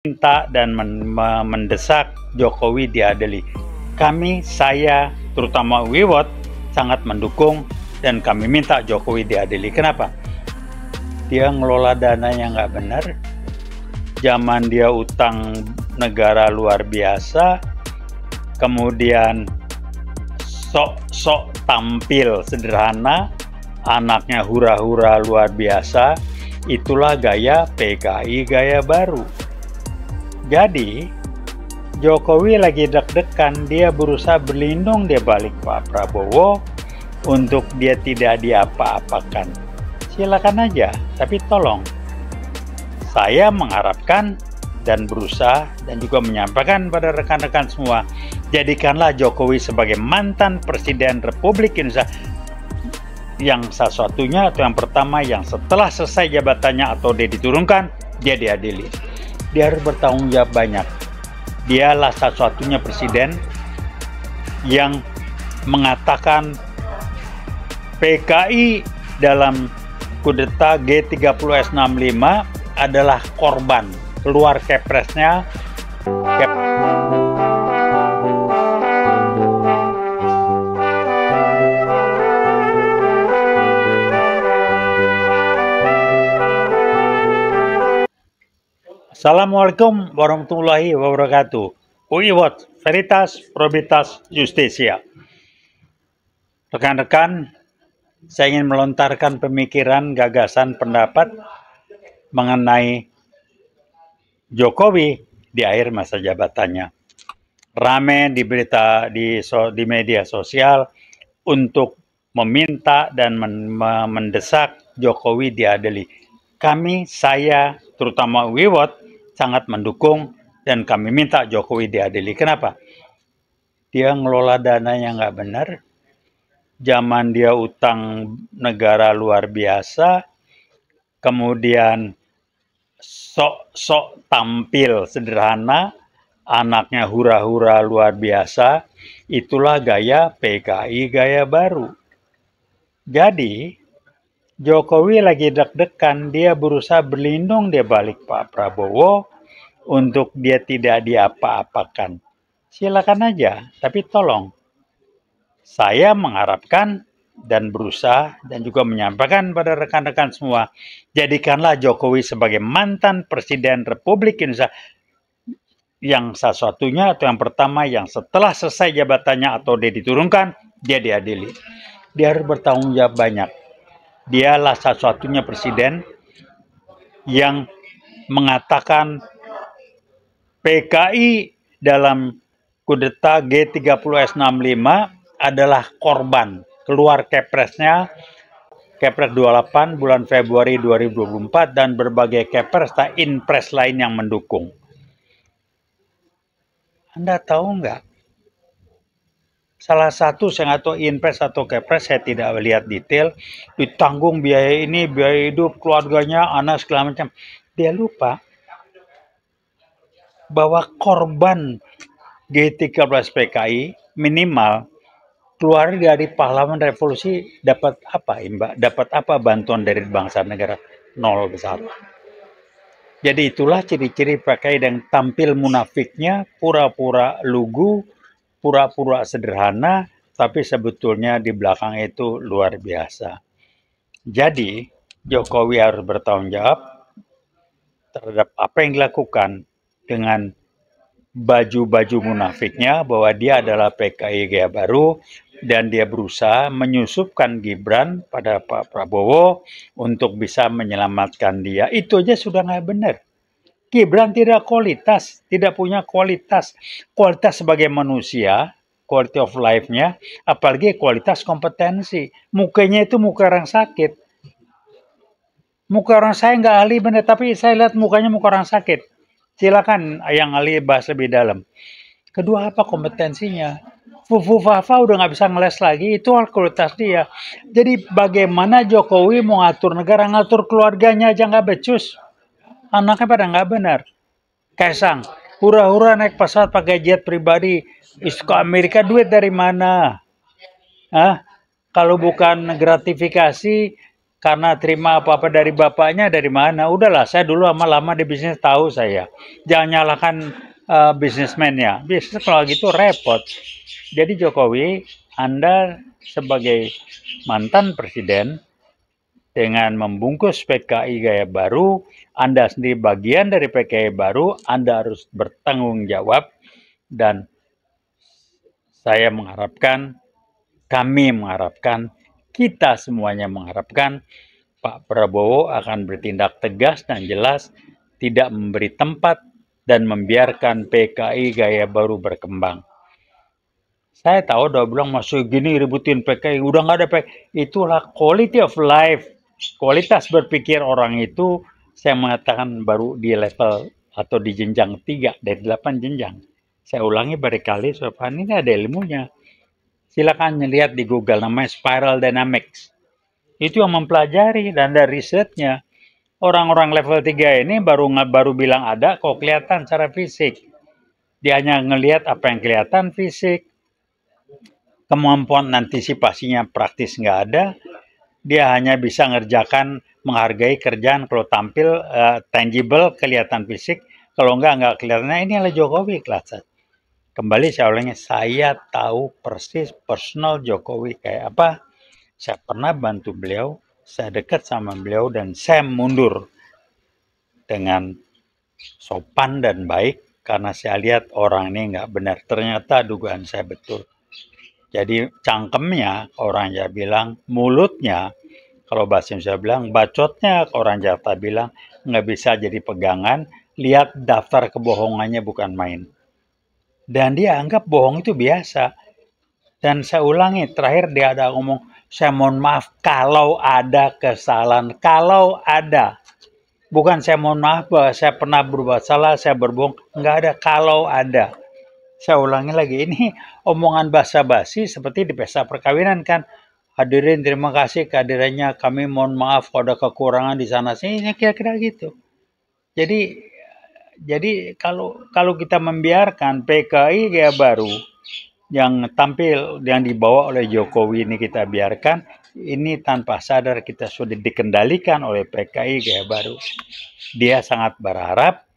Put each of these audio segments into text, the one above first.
minta dan mendesak Jokowi diadili. Saya terutama Wiwot sangat mendukung dan kami minta Jokowi diadili. Kenapa? Dia ngelola dananya nggak benar. Zaman dia utang negara luar biasa, kemudian sok-sok tampil sederhana, anaknya hura-hura luar biasa. Itulah gaya PKI, gaya baru. Jadi Jokowi lagi deg-degan, dia berusaha berlindung di balik Pak Prabowo untuk dia tidak diapa-apakan. Silakan aja, tapi tolong. Saya mengharapkan dan berusaha dan juga menyampaikan pada rekan-rekan semua, jadikanlah Jokowi sebagai mantan Presiden Republik Indonesia yang satu-satunya atau yang pertama yang setelah selesai jabatannya atau dia diturunkan, dia diadili. Dia harus bertanggung jawab banyak. Dialah satu-satunya presiden yang mengatakan PKI dalam kudeta G30S65 adalah korban. Keluar kepresnya. Assalamualaikum warahmatullahi wabarakatuh. Wiwot, Veritas, Probitas, Justitia. Rekan-rekan, saya ingin melontarkan pemikiran, gagasan, pendapat mengenai Jokowi di akhir masa jabatannya. Rame di berita di media sosial untuk meminta dan mendesak Jokowi diadili. Saya terutama Wiwot sangat mendukung dan kami minta Jokowi diadili. Kenapa? Dia ngelola dananya nggak benar. Zaman dia utang negara luar biasa, kemudian sok-sok tampil sederhana, anaknya hura-hura luar biasa. Itulah gaya PKI, gaya baru. Jadi Jokowi lagi deg-degan, dia berusaha berlindung di balik Pak Prabowo untuk dia tidak diapa-apakan. Silakan aja, tapi tolong. Saya mengharapkan dan berusaha dan juga menyampaikan pada rekan-rekan semua, jadikanlah Jokowi sebagai mantan Presiden Republik Indonesia yang satu-satunya atau yang pertama yang setelah selesai jabatannya atau dia diturunkan, dia diadili. Dia harus bertanggung jawab banyak. Dialah satu-satunya presiden yang mengatakan PKI dalam kudeta G30S65 adalah korban. Keluar kepresnya, Kepres 28 bulan Februari 2024 dan berbagai kepres dan inpres lain yang mendukung. Anda tahu nggak? Salah satu, saya nggak tahu inpres atau kepres, saya tidak melihat detail, ditanggung biaya ini, biaya hidup, keluarganya, anak, segala macam. Dia lupa bahwa korban G13 PKI minimal keluar dari pahlawan revolusi dapat apa, Mbak? Dapat apa bantuan dari bangsa negara? Nol besar. Jadi itulah ciri-ciri PKI dan tampil munafiknya, pura-pura lugu, pura-pura sederhana, tapi sebetulnya di belakang itu luar biasa. Jadi, Jokowi harus bertanggung jawab terhadap apa yang dilakukan dengan baju-baju munafiknya, bahwa dia adalah PKI gaya baru, dan dia berusaha menyusupkan Gibran pada Pak Prabowo untuk bisa menyelamatkan dia. Itu aja sudah nggak benar. Gibran tidak punya kualitas sebagai manusia, quality of life-nya, apalagi kualitas kompetensi. Mukanya itu muka orang sakit. Muka orang saya nggak ahli benar, tapi saya lihat mukanya muka orang sakit. Silakan yang ahli bahas lebih dalam. Kedua, apa kompetensinya? Fufu Fafa udah nggak bisa ngeles lagi, itu kualitas dia. Jadi bagaimana Jokowi mau ngatur negara, ngatur keluarganya aja nggak becus. Anaknya pada nggak benar. Kaisang, hura-hura naik pesawat pakai jet pribadi, ke Amerika, duit dari mana? Kalau bukan gratifikasi, karena terima apa-apa dari bapaknya dari mana. Udahlah, saya dulu lama-lama di bisnis tahu saya. Jangan nyalakan bisnismennya. Bisnis kalau gitu repot. Jadi Jokowi, Anda sebagai mantan presiden dengan membungkus PKI gaya baru, Anda sendiri bagian dari PKI baru, Anda harus bertanggung jawab dan saya mengharapkan, kami mengharapkan, kita semuanya mengharapkan Pak Prabowo akan bertindak tegas dan jelas, tidak memberi tempat dan membiarkan PKI gaya baru berkembang. Saya tahu udah bilang masih gini ributin PKI, udah nggak ada PKI. Itulah quality of life, kualitas berpikir orang itu, saya mengatakan baru di level atau di jenjang 3 dari 8 jenjang. Saya ulangi berkali supaya ini ada ilmunya. Silakan lihat di Google, namanya Spiral Dynamics. Itu yang mempelajari dan ada risetnya. Orang-orang level 3 ini baru bilang ada kok kelihatan secara fisik. Dia hanya ngelihat apa yang kelihatan fisik. Kemampuan antisipasinya praktis nggak ada. Dia hanya bisa ngerjakan, menghargai kerjaan kalau tampil tangible, kelihatan fisik. Kalau nggak kelihatan. Nah, ini adalah Jokowi kelas. Kembali saya ulangi, saya tahu persis personal Jokowi kayak apa. Saya pernah bantu beliau, saya dekat sama beliau, dan saya mundur dengan sopan dan baik karena saya lihat orang ini nggak benar. Ternyata dugaan saya betul. Jadi cangkemnya, orang Jawa bilang, mulutnya, kalau bahasa Indonesia bilang, bacotnya, orang Jawa bilang, nggak bisa jadi pegangan, lihat daftar kebohongannya bukan main. Dan dia anggap bohong itu biasa. Dan saya ulangi, terakhir dia ada ngomong, saya mohon maaf kalau ada kesalahan, kalau ada. Bukan saya mohon maaf bahwa saya pernah berbuat salah, saya berbohong, nggak ada, kalau ada. Saya ulangi lagi, ini omongan basa-basi seperti di pesta perkawinan kan. Hadirin terima kasih kehadirannya, kami mohon maaf kalau ada kekurangan di sana sini, kira-kira gitu. Jadi kalau kita membiarkan PKI gaya baru yang tampil yang dibawa oleh Jokowi ini kita biarkan, ini tanpa sadar kita sudah dikendalikan oleh PKI gaya baru. Dia sangat berharap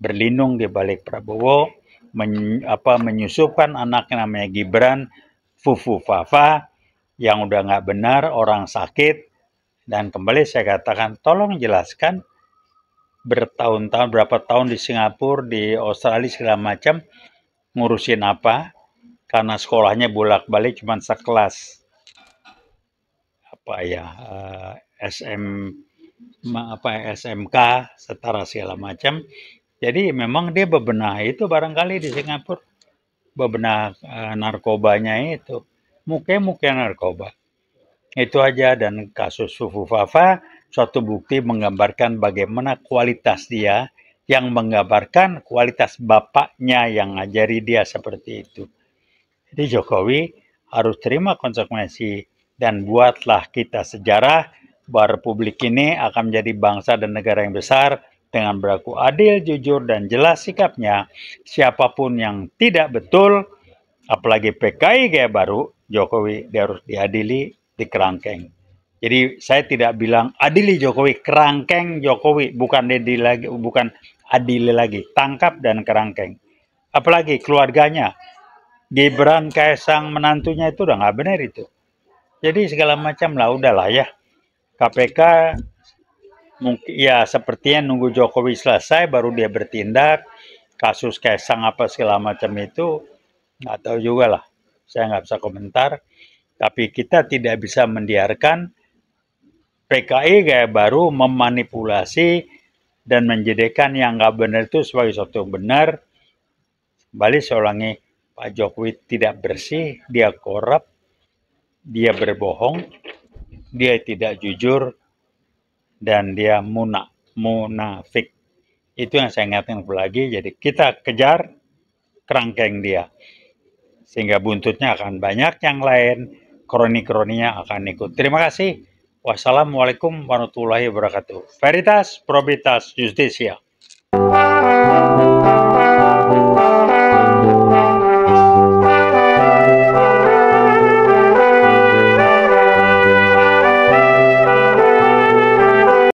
berlindung di balik Prabowo, menyusupkan anaknya namanya Gibran, Fufu Fafa, yang udah nggak benar, orang sakit. Dan kembali saya katakan, tolong jelaskan bertahun-tahun, berapa tahun di Singapura, di Australia segala macam, ngurusin apa, karena sekolahnya bolak-balik cuma sekelas SMK setara segala macam. Jadi memang dia bebenah itu barangkali di Singapura, bebenah narkobanya itu, muka narkoba. Itu aja. Dan kasus Fufu Fafa suatu bukti menggambarkan bagaimana kualitas dia, yang menggambarkan kualitas bapaknya yang ngajari dia seperti itu. Jadi Jokowi harus terima konsekuensi dan buatlah kita sejarah bahwa Republik ini akan menjadi bangsa dan negara yang besar dengan berlaku adil, jujur, dan jelas sikapnya. Siapapun yang tidak betul, apalagi PKI gaya baru, Jokowi dia harus diadili, dikerangkeng. Jadi saya tidak bilang adili Jokowi, kerangkeng Jokowi, bukan adili lagi, tangkap dan kerangkeng. Apalagi keluarganya, Gibran, Kaisang, menantunya itu udah nggak benar itu. Jadi segala macam lah, udahlah ya. KPK mungkin ya sepertinya nunggu Jokowi selesai baru dia bertindak. Kasus Kaisang apa segala macam itu nggak tahu juga lah. Saya nggak bisa komentar. Tapi kita tidak bisa membiarkan PKI gaya baru memanipulasi dan menjadikan yang nggak benar itu sebagai sesuatu yang benar. Kembali saya ulangi, Pak Jokowi tidak bersih, dia korup, dia berbohong, dia tidak jujur, dan dia munafik. Itu yang saya ingatkan lagi. Jadi kita kejar kerangkeng dia, sehingga buntutnya akan banyak yang lain, kroni-kroninya akan ikut. Terima kasih. Wassalamualaikum warahmatullahi wabarakatuh. Veritas, probitas, justitia.